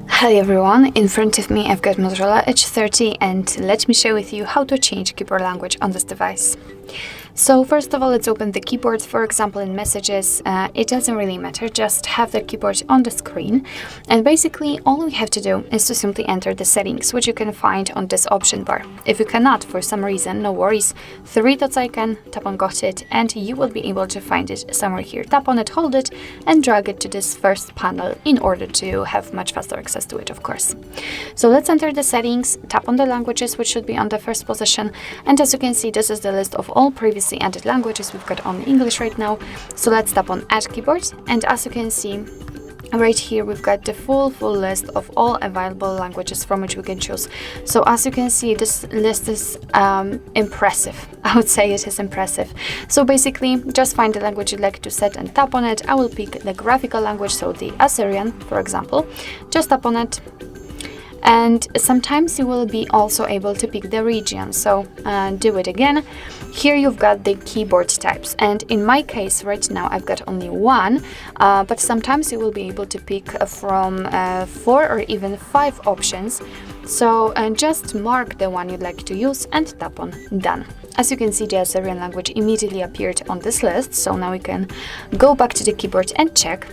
Hi everyone, in front of me I've got Motorola Edge 30 and let me share with you how to change keyboard language on this device. So first of all, let's open the keyboard. For example, in messages, it doesn't really matter, just have the keyboard on the screen. And basically all we have to do is to simply enter the settings, which you can find on this option bar. If you cannot for some reason, no worries, 3 dots icon, tap on got it, and you will be able to find it somewhere here. Tap on it, hold it, and drag it to this first panel in order to have much faster access to it, of course. So let's enter the settings, tap on the languages, which should be on the first position. And as you can see, this is the list of all previously added languages. We've got only English right now. So let's tap on Add Keyboard. And as you can see, right here we've got the full list of all available languages from which we can choose. So as you can see, this list is impressive. I would say it is impressive. So basically, just find the language you'd like to set and tap on it. I will pick the graphical language, so the Assyrian, for example. Just tap on it. And sometimes you will be also able to pick the region, so do it again. Here you've got the keyboard types, and in my case right now I've got only one, but sometimes you will be able to pick from 4 or even 5 options. So just mark the one you'd like to use and tap on Done. As you can see, the Assyrian language immediately appeared on this list, so now we can go back to the keyboard and check.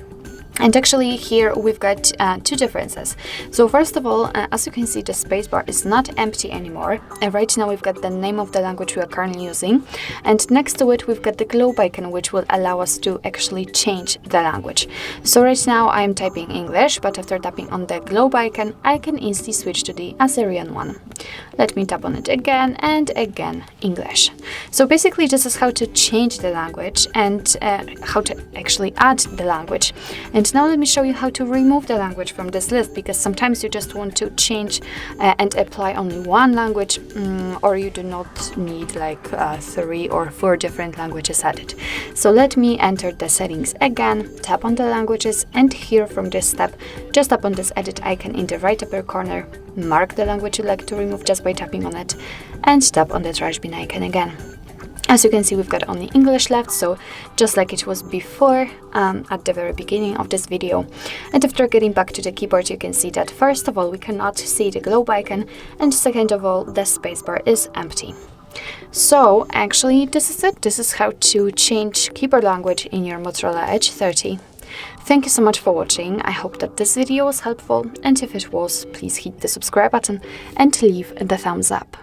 And actually here we've got 2 differences. So first of all, as you can see, the spacebar is not empty anymore. And right now we've got the name of the language we are currently using. And next to it, we've got the globe icon, which will allow us to actually change the language. So right now I'm typing English, but after tapping on the globe icon, I can easily switch to the Assyrian one. Let me tap on it again and again, English. So basically this is how to change the language and how to actually add the language. And now let me show you how to remove the language from this list, because sometimes you just want to change and apply only one language, or you do not need like 3 or 4 different languages added. So let me enter the settings again, tap on the languages, and here from this tab, just tap on this edit icon in the right upper corner, mark the language you'd like to remove just by tapping on it, and tap on the trash bin icon again. As you can see, we've got only English left, so just like it was before at the very beginning of this video. And after getting back to the keyboard, you can see that first of all, we cannot see the globe icon, and second of all, the spacebar is empty. So actually, this is it. This is how to change keyboard language in your Motorola Edge 30. Thank you so much for watching. I hope that this video was helpful, and if it was, please hit the subscribe button and leave the thumbs up.